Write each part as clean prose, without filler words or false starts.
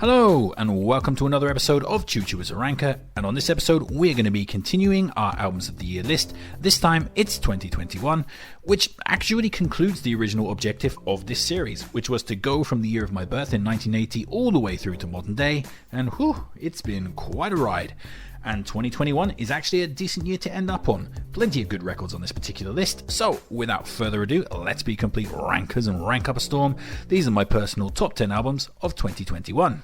Hello and welcome to another episode of Chuchu as a Ranker, and on this episode we're going to be continuing our Albums of the Year list. This time it's 2021, which actually concludes the original objective of this series, which was to go from the year of my birth in 1980 all the way through to modern day, and whew, it's been quite a ride. And 2021 is actually a decent year to end up on. Plenty of good records on this particular list, so without further ado, let's be complete rankers and rank up a storm. These are my personal top 10 albums of 2021.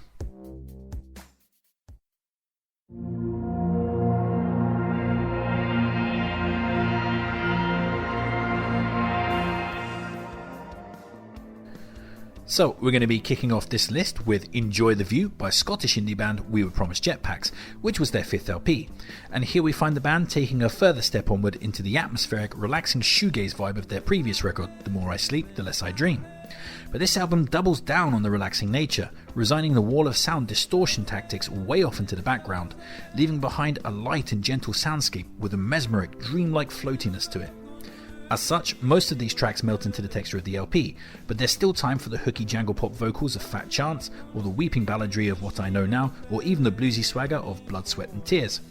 So we're going to be kicking off this list with Enjoy the View by Scottish indie band We Were Promised Jetpacks, which was their fifth LP. And here we find the band taking a further step onward into the atmospheric, relaxing shoegaze vibe of their previous record, The More I Sleep, The Less I Dream. But this album doubles down on the relaxing nature, resigning the wall of sound distortion tactics way off into the background, leaving behind a light and gentle soundscape with a mesmeric, dreamlike floatiness to it. As such, most of these tracks melt into the texture of the LP, but there's still time for the hooky jangle pop vocals of Fat Chance, or the weeping balladry of What I Know Now, or even the bluesy swagger of Blood, Sweat and Tears.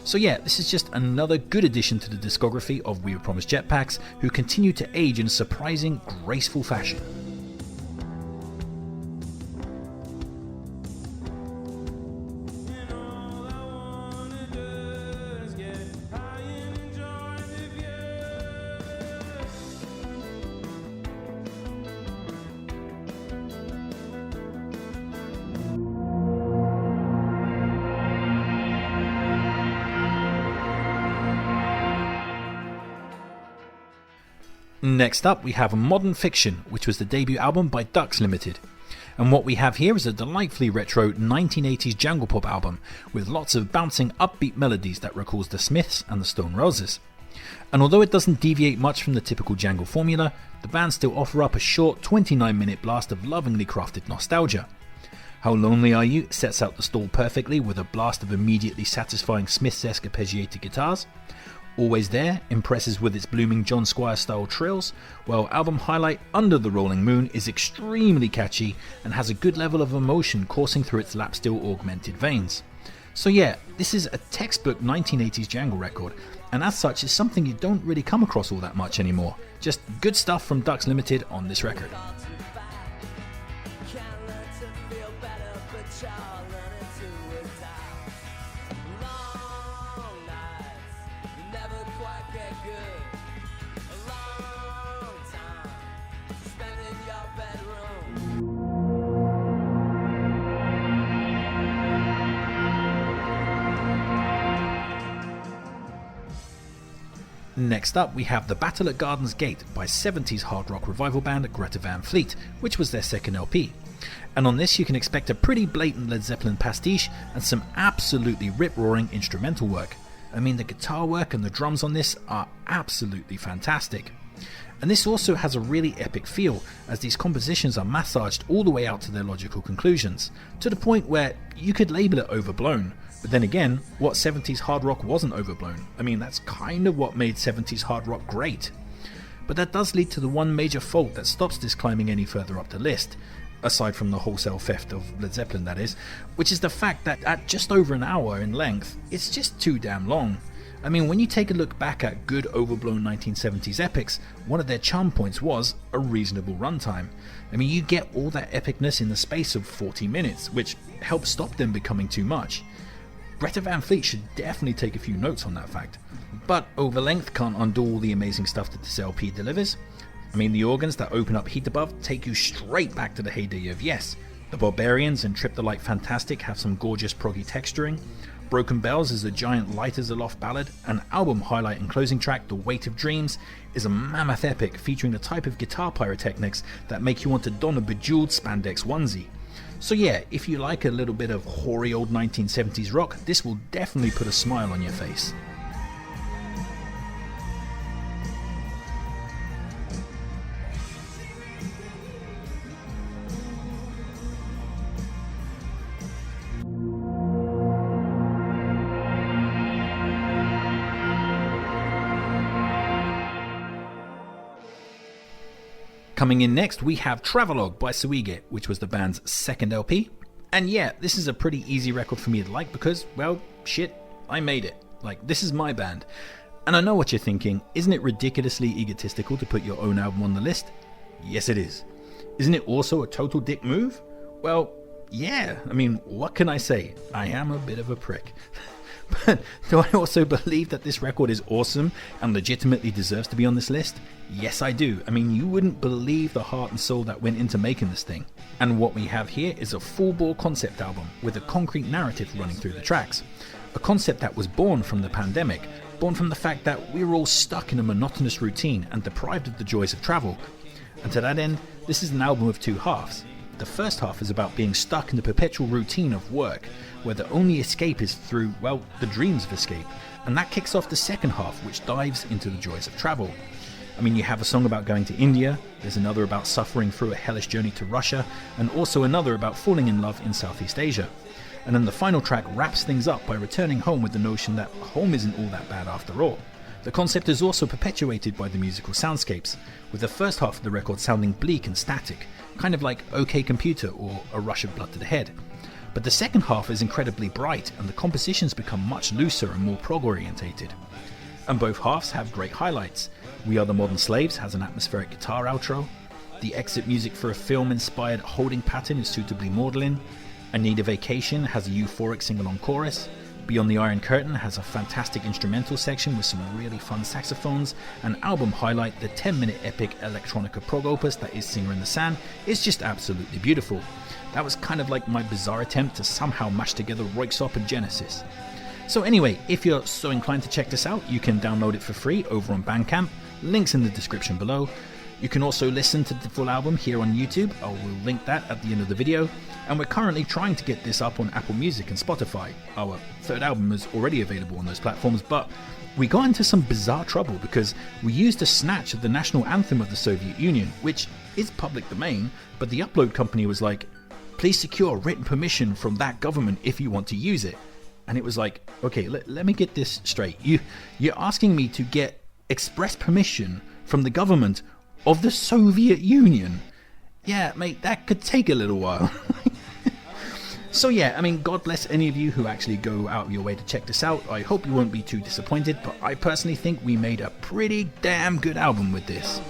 So yeah, this is just another good addition to the discography of We Were Promised Jetpacks, who continue to age in a surprising, graceful fashion. Next up we have Modern Fiction, which was the debut album by Ducks Limited. And what we have here is a delightfully retro 1980s jangle pop album with lots of bouncing upbeat melodies that recalls the Smiths and the Stone Roses. And although it doesn't deviate much from the typical jangle formula, the band still offer up a short 29-minute blast of lovingly crafted nostalgia. How Lonely Are You sets out the stall perfectly with a blast of immediately satisfying Smiths-esque arpeggiated guitars. Always There impresses with its blooming John Squire style trills, while album highlight Under the Rolling Moon is extremely catchy and has a good level of emotion coursing through its lap steel augmented veins. So yeah, this is a textbook 1980s jangle record, and as such is something you don't really come across all that much anymore. Just good stuff from Ducks Limited on this record. Next up we have The Battle at Garden's Gate by 70s hard rock revival band Greta Van Fleet, which was their second LP. And on this you can expect a pretty blatant Led Zeppelin pastiche and some absolutely rip-roaring instrumental work. I mean, the guitar work and the drums on this are absolutely fantastic. And this also has a really epic feel, as these compositions are massaged all the way out to their logical conclusions, to the point where you could label it overblown. But then again, what 70s hard rock wasn't overblown? I mean, that's kind of what made 70s hard rock great. But that does lead to the one major fault that stops this climbing any further up the list, aside from the wholesale theft of Led Zeppelin that is, which is the fact that at just over an hour in length, it's just too damn long. I mean, when you take a look back at good overblown 1970s epics, one of their charm points was a reasonable runtime. I mean, you get all that epicness in the space of 40 minutes, which helps stop them becoming too much. Greta Van Fleet should definitely take a few notes on that fact. But over length can't undo all the amazing stuff that this LP delivers. I mean, the organs that open up Heat Above take you straight back to the heyday of Yes. The Barbarians and Trip the Light Fantastic have some gorgeous proggy texturing. Broken Bells is a giant light as aloft ballad, and album highlight and closing track The Weight of Dreams is a mammoth epic featuring the type of guitar pyrotechnics that make you want to don a bejeweled spandex onesie. So yeah, if you like a little bit of hoary old 1970s rock, this will definitely put a smile on your face. Coming in next, we have Travelogue by Suige, which was the band's second LP. And yeah, this is a pretty easy record for me to like because, well, shit, I made it. Like, this is my band. And I know what you're thinking, isn't it ridiculously egotistical to put your own album on the list? Yes, it is. Isn't it also a total dick move? Well, yeah, I mean, what can I say? I am a bit of a prick. But do I also believe that this record is awesome and legitimately deserves to be on this list? Yes, I do. I mean, you wouldn't believe the heart and soul that went into making this thing. And what we have here is a full-bore concept album with a concrete narrative running through the tracks. A concept that was born from the pandemic, born from the fact that we were all stuck in a monotonous routine and deprived of the joys of travel. And to that end, this is an album of two halves. The first half is about being stuck in the perpetual routine of work, where the only escape is through, well, the dreams of escape. And that kicks off the second half, which dives into the joys of travel. I mean, you have a song about going to India, there's another about suffering through a hellish journey to Russia, and also another about falling in love in Southeast Asia. And then the final track wraps things up by returning home with the notion that home isn't all that bad after all. The concept is also perpetuated by the musical soundscapes, with the first half of the record sounding bleak and static, kind of like OK Computer or A Rush of Blood to the Head. But the second half is incredibly bright and the compositions become much looser and more prog orientated. And both halves have great highlights. We Are the Modern Slaves has an atmospheric guitar outro. The exit music for a film-inspired holding pattern is suitably maudlin. I Need a Vacation has a euphoric sing-along chorus. Beyond the Iron Curtain has a fantastic instrumental section with some really fun saxophones. An album highlight, the 10-minute epic electronica prog opus that is Singer in the Sand, is just absolutely beautiful. That was kind of like my bizarre attempt to somehow mash together Röyksopp and Genesis. So anyway, if you're so inclined to check this out, you can download it for free over on Bandcamp, links in the description below. You can also listen to the full album here on YouTube, I will link that at the end of the video, and we're currently trying to get this up on Apple Music and Spotify. Our third album is already available on those platforms, but we got into some bizarre trouble because we used a snatch of the national anthem of the Soviet Union, which is public domain, but the upload company was like, please secure written permission from that government if you want to use it. And it was like, okay, let me get this straight. You're asking me to get express permission from the government of the Soviet Union? Yeah, mate, that could take a little while. So yeah, I mean, God bless any of you who actually go out of your way to check this out. I hope you won't be too disappointed, but I personally think we made a pretty damn good album with this.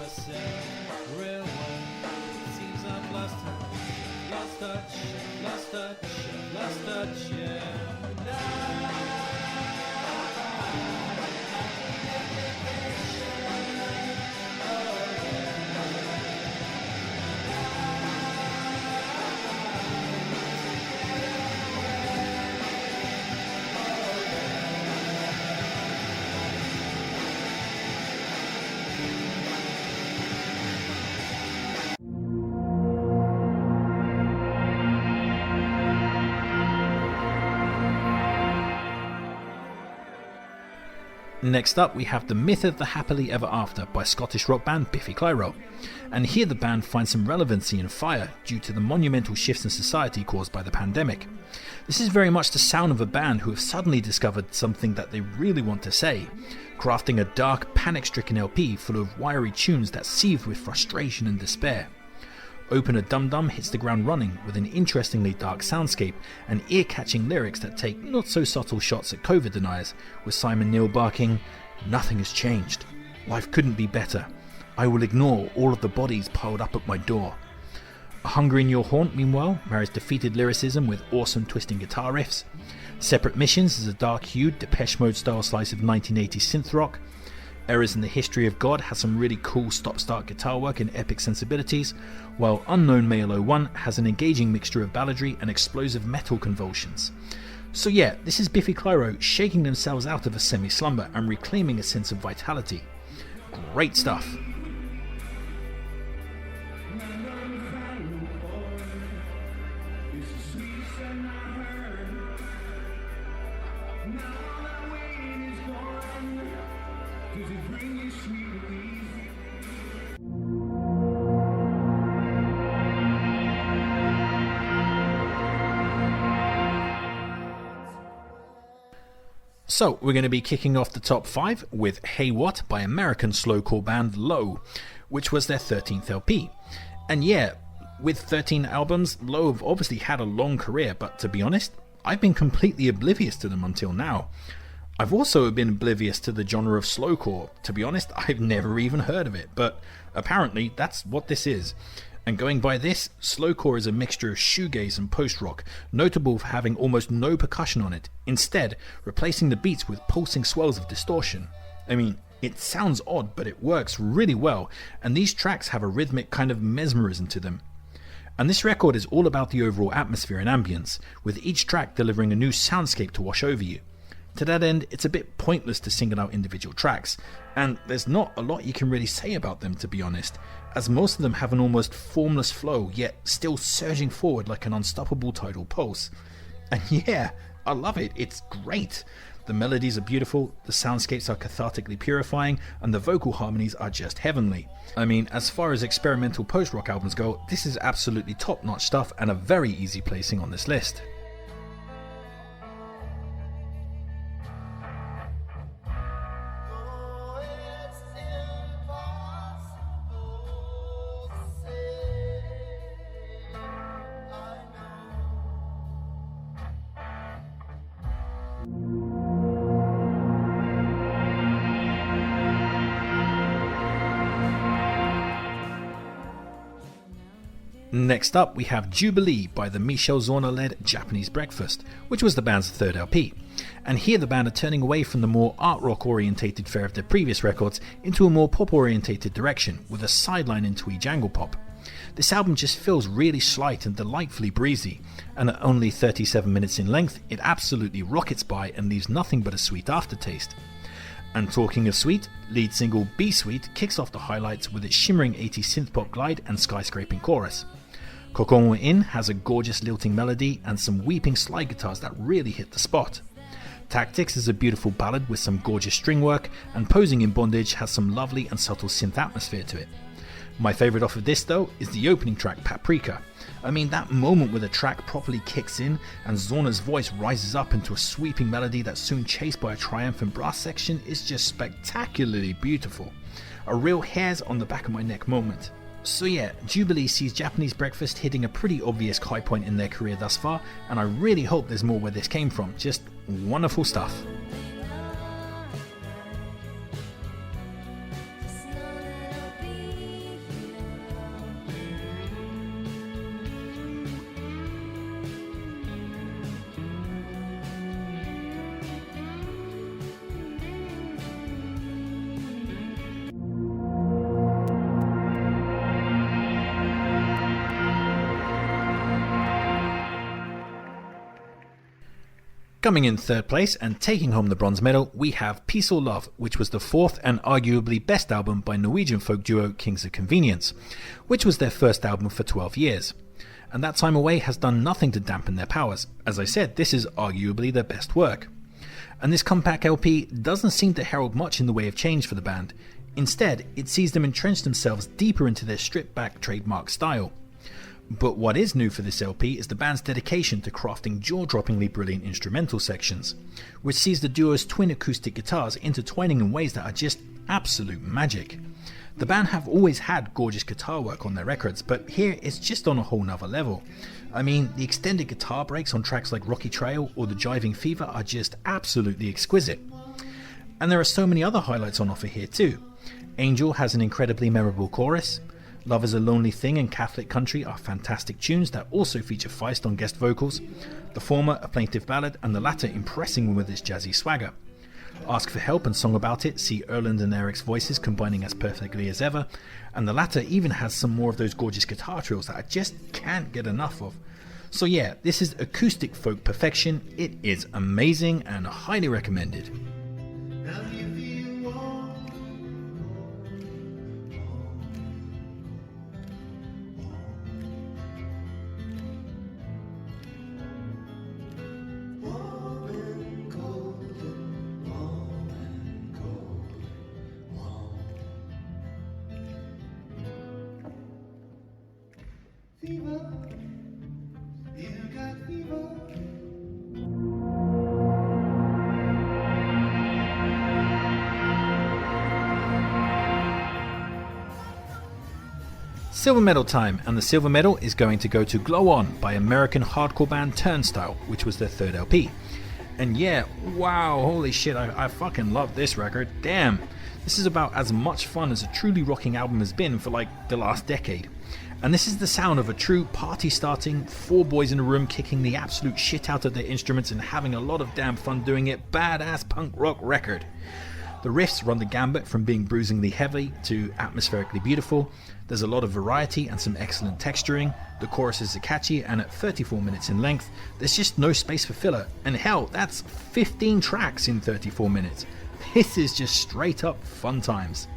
Next up, we have The Myth of the Happily Ever After by Scottish rock band Biffy Clyro. And here the band finds some relevancy and fire due to the monumental shifts in society caused by the pandemic. This is very much the sound of a band who have suddenly discovered something that they really want to say, crafting a dark, panic-stricken LP full of wiry tunes that seethe with frustration and despair. Open a Dum Dum hits the ground running with an interestingly dark soundscape and ear-catching lyrics that take not-so-subtle shots at COVID deniers, with Simon Neil barking, "Nothing has changed. Life couldn't be better. I will ignore all of the bodies piled up at my door." A Hunger in Your Haunt, meanwhile, marries defeated lyricism with awesome twisting guitar riffs. Separate Missions is a dark-hued Depeche Mode-style slice of 1980s synth rock. Errors in the History of God has some really cool stop-start guitar work and epic sensibilities, while Unknown Male 01 has an engaging mixture of balladry and explosive metal convulsions. So yeah, this is Biffy Clyro shaking themselves out of a semi-slumber and reclaiming a sense of vitality. Great stuff. So, we're going to be kicking off the top 5 with Hey What by American slowcore band Low, which was their 13th LP. And yeah, With 13 albums, Low have obviously had a long career, but to be honest, I've been completely oblivious to them until now. I've also been oblivious to the genre of slowcore. To be honest, I've never even heard of it, but apparently that's what this is. And going by this, slowcore is a mixture of shoegaze and post-rock, notable for having almost no percussion on it, instead replacing the beats with pulsing swells of distortion. I mean, it sounds odd, but it works really well, and these tracks have a rhythmic kind of mesmerism to them. And this record is all about the overall atmosphere and ambience, with each track delivering a new soundscape to wash over you. To that end, it's a bit pointless to single out individual tracks, and there's not a lot you can really say about them, to be honest, as most of them have an almost formless flow, yet still surging forward like an unstoppable tidal pulse. And yeah, I love it, it's great. The melodies are beautiful, the soundscapes are cathartically purifying, and the vocal harmonies are just heavenly. I mean, as far as experimental post-rock albums go, this is absolutely top-notch stuff and a very easy placing on this list. Next up, we have Jubilee by the Michel Zorner-led Japanese Breakfast, which was the band's third LP. And here the band are turning away from the more art rock orientated fare of their previous records into a more pop orientated direction, with a sideline into jangle pop. This album just feels really slight and delightfully breezy, and at only 37 minutes in length, it absolutely rockets by and leaves nothing but a sweet aftertaste. And talking of sweet, lead single Be Sweet kicks off the highlights with its shimmering 80s synthpop glide and skyscraping chorus. Kokon In has a gorgeous lilting melody and some weeping slide guitars that really hit the spot. Tactics is a beautiful ballad with some gorgeous string work, and Posing in Bondage has some lovely and subtle synth atmosphere to it. My favourite off of this though is the opening track Paprika. I mean, that moment where the track properly kicks in and Zorner's voice rises up into a sweeping melody that's soon chased by a triumphant brass section is just spectacularly beautiful. A real hairs on the back of my neck moment. So yeah, Jubilee sees Japanese Breakfast hitting a pretty obvious high point in their career thus far, and I really hope there's more where this came from. Just wonderful stuff. Coming in third place and taking home the bronze medal, we have Peace or Love, which was the fourth and arguably best album by Norwegian folk duo Kings of Convenience, which was their first album for 12 years. And that time away has done nothing to dampen their powers. As I said, this is arguably their best work. And this compact LP doesn't seem to herald much in the way of change for the band. Instead, it sees them entrench themselves deeper into their stripped-back trademark style. But what is new for this LP is the band's dedication to crafting jaw-droppingly brilliant instrumental sections, which sees the duo's twin acoustic guitars intertwining in ways that are just absolute magic. The band have always had gorgeous guitar work on their records, but here it's just on a whole nother level. I mean, the extended guitar breaks on tracks like Rocky Trail or The Jiving Fever are just absolutely exquisite. And there are so many other highlights on offer here too. Angel has an incredibly memorable chorus. Love is a Lonely Thing and Catholic Country are fantastic tunes that also feature Feist on guest vocals, the former a plaintive ballad and the latter impressing with its jazzy swagger. Ask for Help and Song About It see Erland and Eric's voices combining as perfectly as ever, and the latter even has some more of those gorgeous guitar trills that I just can't get enough of. So yeah, this is acoustic folk perfection, it is amazing and highly recommended. Silver medal time, and the silver medal is going to go to Glow On by American hardcore band Turnstile, which was their third LP. And yeah, wow, holy shit, I fucking love this record, damn. This is about as much fun as a truly rocking album has been for like the last decade. And this is the sound of a true party starting, 4 boys in a room kicking the absolute shit out of their instruments and having a lot of damn fun doing it, badass punk rock record. The riffs run the gambit from being bruisingly heavy to atmospherically beautiful. There's a lot of variety and some excellent texturing. The choruses are catchy, and at 34 minutes in length, there's just no space for filler. And hell, that's 15 tracks in 34 minutes. This is just straight up fun times.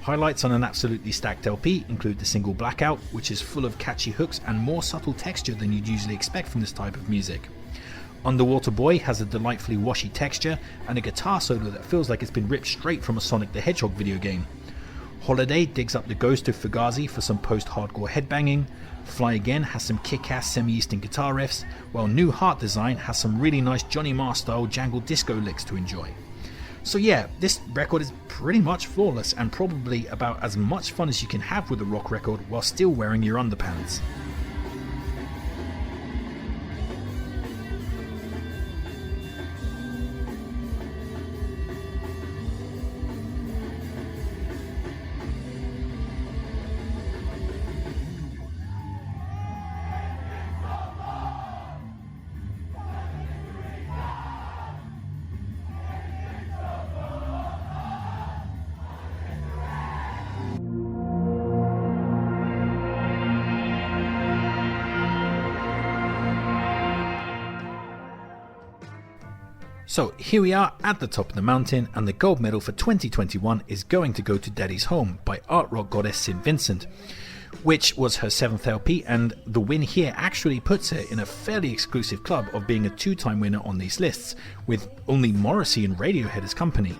Highlights on an absolutely stacked LP include the single Blackout, which is full of catchy hooks and more subtle texture than you'd usually expect from this type of music. Underwater Boy has a delightfully washy texture and a guitar solo that feels like it's been ripped straight from a Sonic the Hedgehog video game. Holiday digs up the ghost of Fugazi for some post-hardcore headbanging. Fly Again has some kick-ass semi-eastern guitar riffs, while New Heart Design has some really nice Johnny Marr style jangle disco licks to enjoy. So yeah, this record is pretty much flawless and probably about as much fun as you can have with a rock record while still wearing your underpants. So here we are at the top of the mountain, and the gold medal for 2021 is going to go to Daddy's Home by art rock goddess St. Vincent, which was her 7th LP, and the win here actually puts her in a fairly exclusive club of being a 2-time winner on these lists, with only Morrissey and Radiohead as company.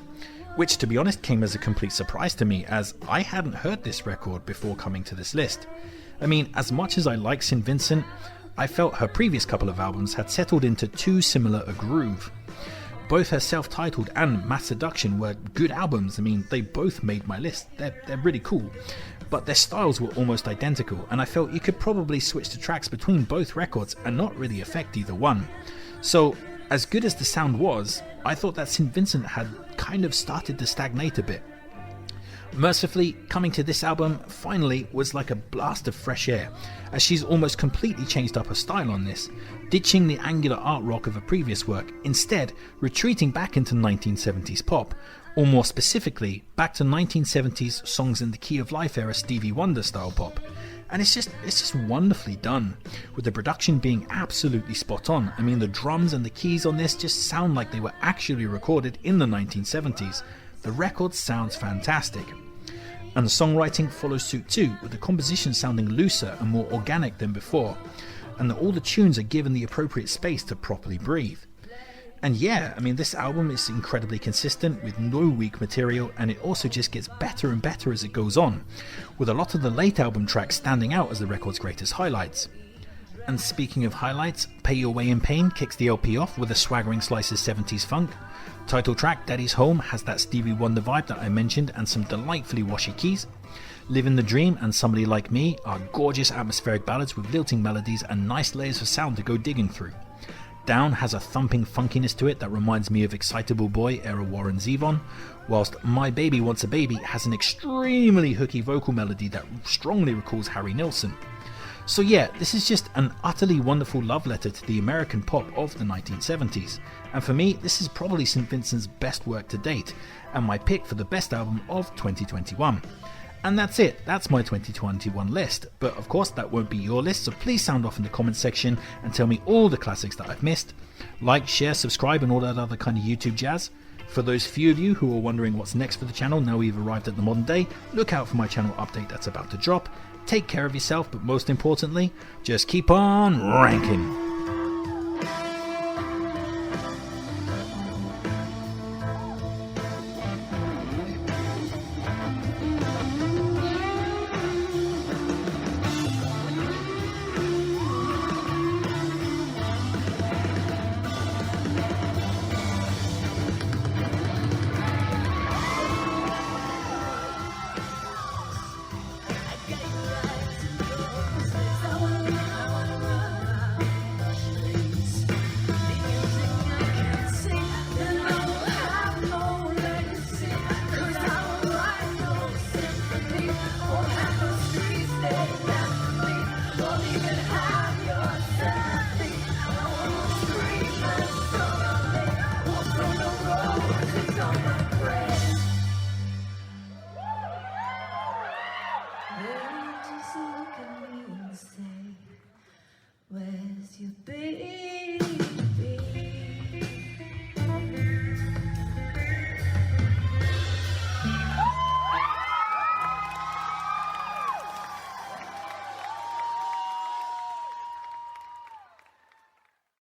Which, to be honest, came as a complete surprise to me, as I hadn't heard this record before coming to this list. I mean, as much as I like St. Vincent, I felt her previous couple of albums had settled into too similar a groove. Both her self-titled and Mass Seduction were good albums. I mean, they both made my list. They're really cool. But their styles were almost identical, and I felt you could probably switch the tracks between both records and not really affect either one. So, as good as the sound was, I thought that St. Vincent had kind of started to stagnate a bit. Mercifully, coming to this album finally was like a blast of fresh air, as she's almost completely changed up her style on this, ditching the angular art rock of her previous work, instead retreating back into 1970s pop, or more specifically, back to 1970s songs in the Key of Life era Stevie Wonder style pop. And it's just wonderfully done, with the production being absolutely spot on. I mean, the drums and the keys on this just sound like they were actually recorded in the 1970s. The record sounds fantastic. And the songwriting follows suit too, with the composition sounding looser and more organic than before, and that all the tunes are given the appropriate space to properly breathe. And yeah, I mean, this album is incredibly consistent with no weak material, and it also just gets better and better as it goes on, with a lot of the late album tracks standing out as the record's greatest highlights. And speaking of highlights, Pay Your Way in Pain kicks the LP off with a swaggering slice of 70s funk. Title track Daddy's Home has that Stevie Wonder vibe that I mentioned and some delightfully washy keys. Living the Dream and Somebody Like Me are gorgeous atmospheric ballads with lilting melodies and nice layers of sound to go digging through. Down has a thumping funkiness to it that reminds me of Excitable Boy era Warren Zevon, whilst My Baby Wants a Baby has an extremely hooky vocal melody that strongly recalls Harry Nilsson. So yeah, this is just an utterly wonderful love letter to the American pop of the 1970s, and for me this is probably St. Vincent's best work to date, and my pick for the best album of 2021. And that's it, that's my 2021 list, but of course that won't be your list, so please sound off in the comments section and tell me all the classics that I've missed. Like, share, subscribe and all that other kind of YouTube jazz. For those few of you who are wondering what's next for the channel now we've arrived at the modern day, look out for my channel update that's about to drop. Take care of yourself, but most importantly, just keep on ranking.